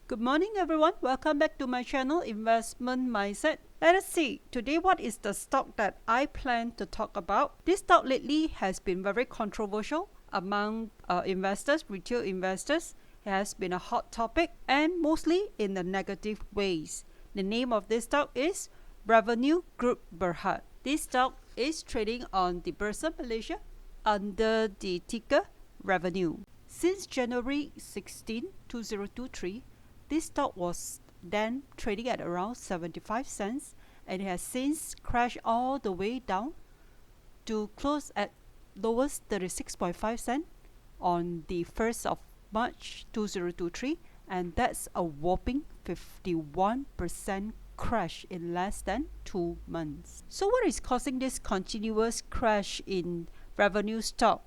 Good morning everyone, welcome back to my channel Investment Mindset. Let us see today what is the stock that I plan to talk about. This stock lately has been very controversial among investors, retail investors. It has been a hot topic and mostly in the negative ways. The name of this stock is Revenue Group Berhad. This stock is trading on the Bursa Malaysia under the ticker Revenue. Since January 16, 2023, this stock was then trading at around 75 cents and it has since crashed all the way down to close at lowest 36.5 cents on the 1st of March 2023, and that's a whopping 51% crash in less than 2 months. So what is causing this continuous crash in Revenue stock?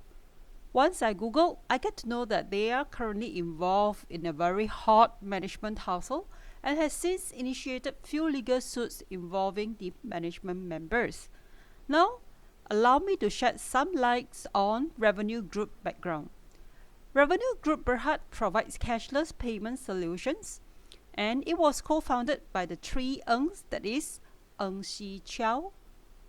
Once I Google, I get to know that they are currently involved in a very hot management tussle and has since initiated few legal suits involving the management members. Now, allow me to shed some lights on Revenue Group background. Revenue Group Berhad provides cashless payment solutions, and it was co-founded by the three Ngs, that is, Ng Shi Chiao,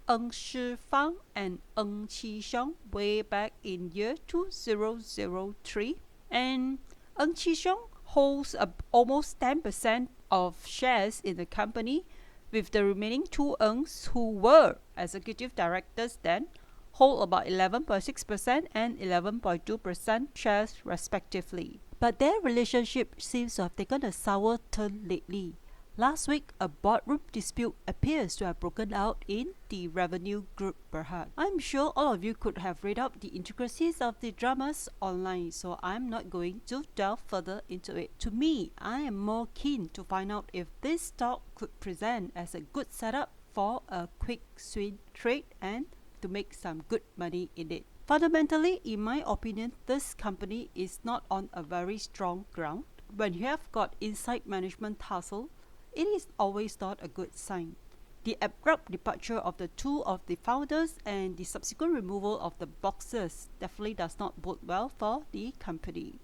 Ng Shi Fang and Ng Qi Xiong way back in year 2003. And Ng Qi Xiong holds almost 10% of shares in the company, with the remaining two Ngs who were executive directors then hold about 11.6% and 11.2% shares respectively. But their relationship seems to have taken a sour turn lately. Last week, a boardroom dispute appears to have broken out in the Revenue Group Berhad. I'm sure all of you could have read up the intricacies of the dramas online, so I'm not going to delve further into it. To me, I am more keen to find out if this stock could present as a good setup for a quick swing trade and to make some good money in it. Fundamentally, in my opinion, this company is not on a very strong ground. When you have got inside management tussle, it is always not a good sign. The abrupt departure of the two of the founders and the subsequent removal of the boxes definitely does not bode well for the company.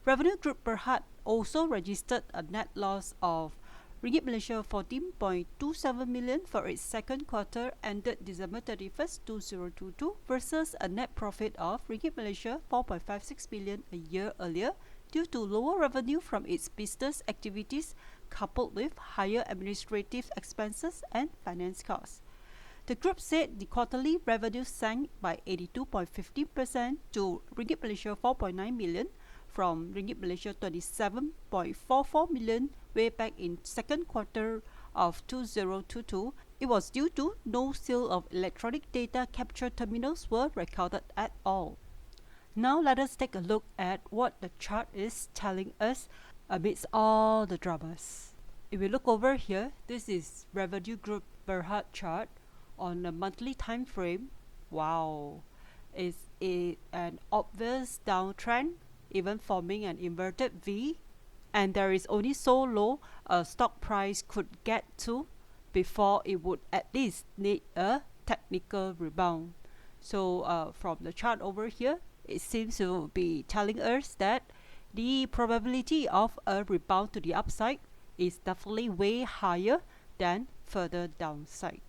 Revenue Group Berhad also registered a net loss of Ringgit Malaysia 14.27 million for its second quarter ended December 31st, 2022 versus a net profit of Ringgit Malaysia 4.56 million a year earlier due to lower revenue from its business activities coupled with higher administrative expenses and finance costs. The group said the quarterly revenue sank by 82.50% to Ringgit Malaysia 4.9 million from Ringgit Malaysia 27.44 million way back in second quarter of 2022. It was due to no sale of electronic data capture terminals were recorded at all. Now let us take a look at what the chart is telling us amidst all the dramas. If we look over here, this is Revenue Group Berhad chart on a monthly time frame. Wow, it's an obvious downtrend, even forming an inverted V, and there is only so low a stock price could get to before it would at least need a technical rebound. So from the chart over here, it seems to be telling us that the probability of a rebound to the upside is definitely way higher than further downside.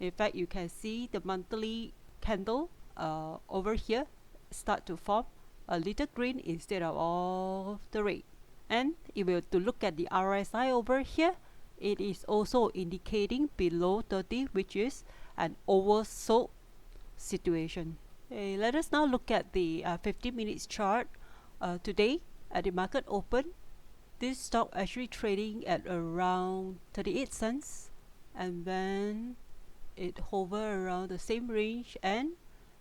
In fact, you can see the monthly candle over here start to form a little green instead of all the red. And if we were to look at the RSI over here, it is also indicating below 30, which is an oversold situation. Okay, let us now look at the 50 minutes chart. Today at the market open, this stock actually trading at around 38 cents, and then it hover around the same range and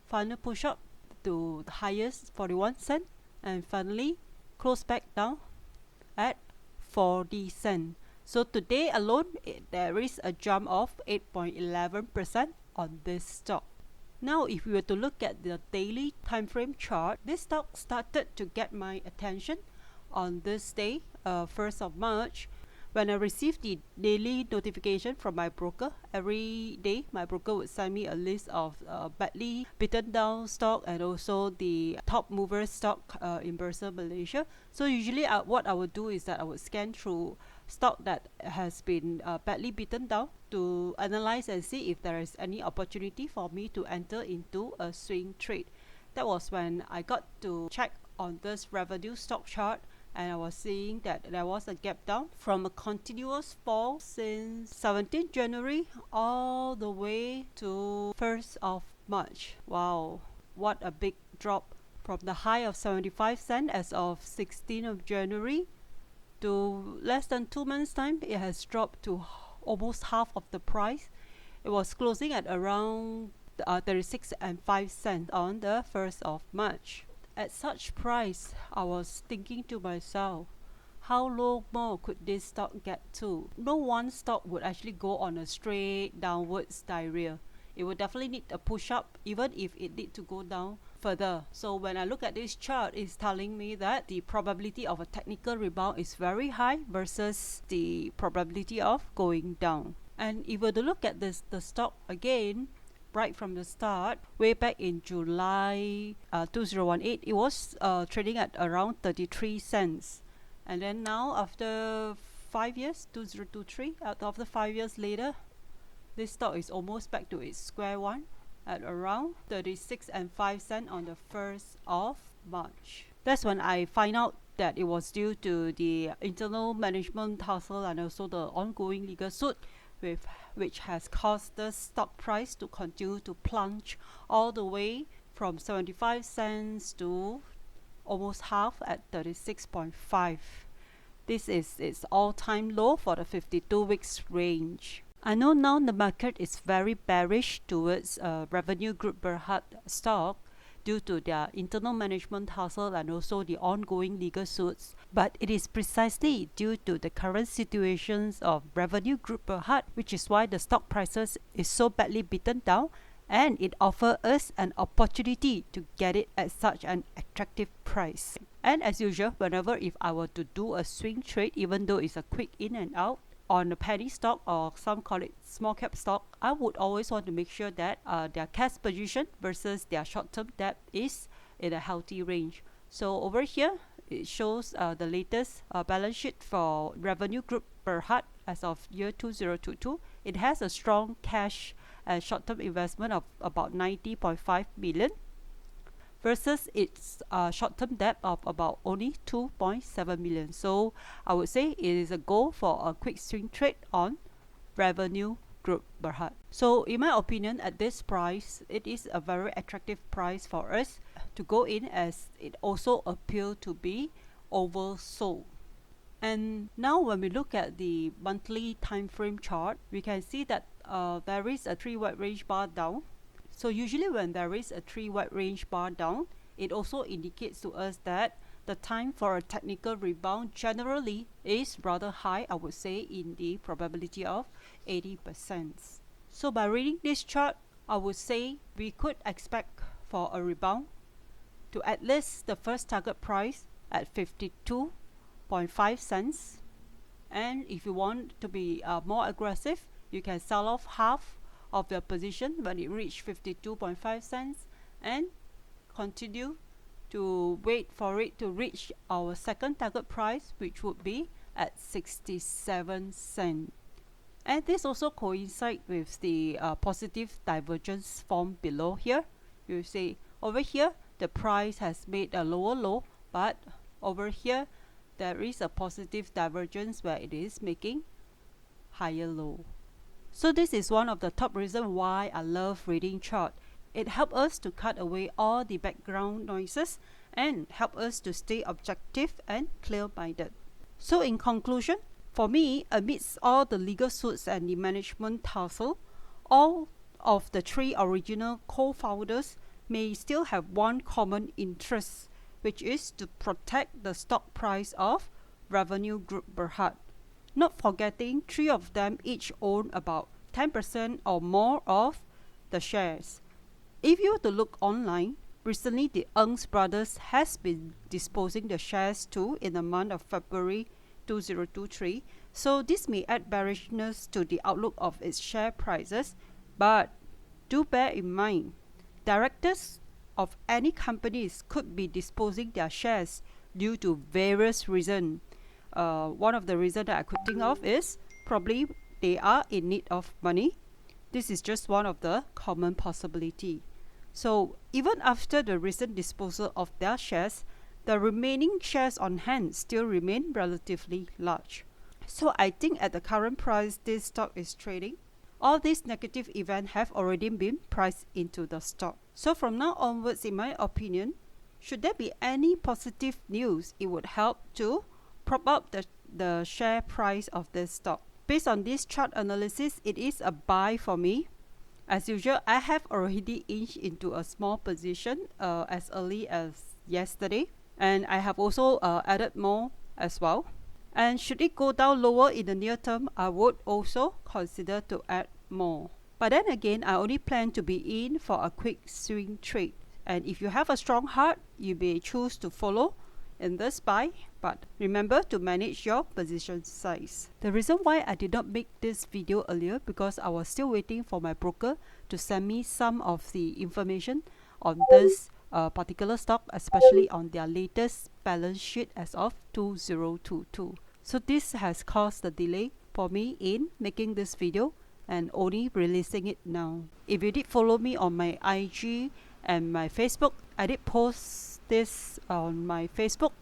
final push up to the highest 41 cents, and finally close back down at 40 cents. So today alone, there is a jump of 8.11% on this stock. Now if we were to look at the daily time frame chart, this stock started to get my attention on this day, 1st of March, When I received the daily notification from my broker, every day my broker would send me a list of badly beaten down stock and also the top mover stock in Bursa Malaysia. So usually what I would do is that I would scan through stock that has been badly beaten down to analyze and see if there is any opportunity for me to enter into a swing trade. That was when I got to check on this revenue stock chart, and I was seeing that there was a gap down from a continuous fall since 17th January all the way to 1st of March. Wow, what a big drop from the high of 75 cents as of 16th of January to less than 2 months time. It has dropped to almost half of the price. It was closing at around 36 and 5 cents on the 1st of March. At such price, I was thinking to myself, how low more could this stock get to? No one stock would actually go on a straight downwards diarrhea. It would definitely need a push up even if it need to go down further. So when I look at this chart, it's telling me that the probability of a technical rebound is very high versus the probability of going down. And if we were to look at the stock again, right from the start, way back in July 2018, it was trading at around 33 cents. And then now, after 5 years, 2023, after 5 years later, this stock is almost back to its square one at around 36 and 5 cents on the 1st of March. That's when I find out that it was due to the internal management tussle and also the ongoing legal suit which has caused the stock price to continue to plunge all the way from 75 cents to almost half at 36.5. This is its all-time low for the 52 weeks range. I know now the market is very bearish towards Revenue Group Berhad stock due to their internal management tussle and also the ongoing legal suits, but it is precisely due to the current situations of Revenue Group Berhad, which is why the stock prices is so badly beaten down, and it offers us an opportunity to get it at such an attractive price. And as usual, whenever if I were to do a swing trade, even though it's a quick in and out, on a penny stock or some call it small cap stock, I would always want to make sure that their cash position versus their short-term debt is in a healthy range. So over here, it shows the latest balance sheet for Revenue Group Berhad as of year 2022. It has a strong cash and short-term investment of about 90.5 million versus its short-term debt of about only 2.7 million. So I would say it is a goal for a quick swing trade on Revenue Group Berhad. So in my opinion, at this price, it is a very attractive price for us to go in, as it also appears to be oversold. And now when we look at the monthly time frame chart, we can see that there is a 3 wide range bar down. So usually when there is a 3 wide range bar down, it also indicates to us that the time for a technical rebound generally is rather high, I would say, in the probability of 80%. So by reading this chart, I would say we could expect for a rebound to at least the first target price at 52.5 cents. And if you want to be more aggressive, you can sell off half of your position when it reached 52.5 cents and continue to wait for it to reach our second target price, which would be at 67 cents. And this also coincides with the positive divergence formed below here. You see over here the price has made a lower low, but over here there is a positive divergence where it is making higher low. So this is one of the top reasons why I love reading chart. It helps us to cut away all the background noises and help us to stay objective and clear-minded. So in conclusion, for me, amidst all the legal suits and the management tussle, all of the 3 original co-founders may still have one common interest, which is to protect the stock price of Revenue Group Berhad. Not forgetting 3 of them each own about 10% or more of the shares. If you were to look online, recently the Eng's brothers has been disposing the shares too in the month of February 2023. So this may add bearishness to the outlook of its share prices, but do bear in mind, directors of any companies could be disposing their shares due to various reasons. One of the reasons that I could think of is probably they are in need of money. This is just one of the common possibility. So even after the recent disposal of their shares, the remaining shares on hand still remain relatively large. So I think at the current price this stock is trading, all these negative events have already been priced into the stock. So from now onwards, in my opinion, should there be any positive news, it would help to prop up the share price of this stock. Based on this chart analysis, it is a buy for me. As usual, I have already inched into a small position as early as yesterday, and I have also added more as well. And should it go down lower in the near term, I would also consider to add more. But then again, I only plan to be in for a quick swing trade. And if you have a strong heart, you may choose to follow in this buy, but remember to manage your position size. The reason why I did not make this video earlier because I was still waiting for my broker to send me some of the information on this particular stock, especially on their latest balance sheet as of 2022. So this has caused the delay for me in making this video and only releasing it now. If you did follow me on my IG and my Facebook, I did post this on my Facebook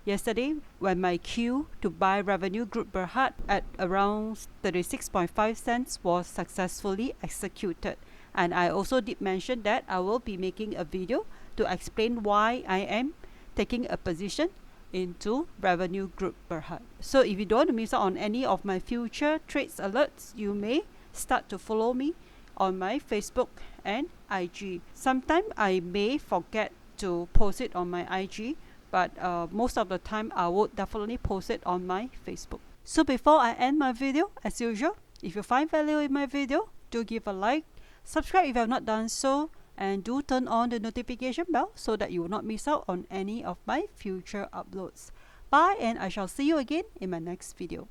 yesterday when my queue to buy Revenue Group Berhad at around 36.5 cents was successfully executed. And I also did mention that I will be making a video to explain why I am taking a position into Revenue Group Berhad. So if you don't want to miss out on any of my future trades alerts, you may start to follow me on my Facebook and IG. Sometimes I may forget to post it on my IG, but most of the time I would definitely post it on my Facebook. So before I end my video, as usual, if you find value in my video, do give a like, subscribe if you have not done so, and do turn on the notification bell so that you will not miss out on any of my future uploads. Bye, and I shall see you again in my next video.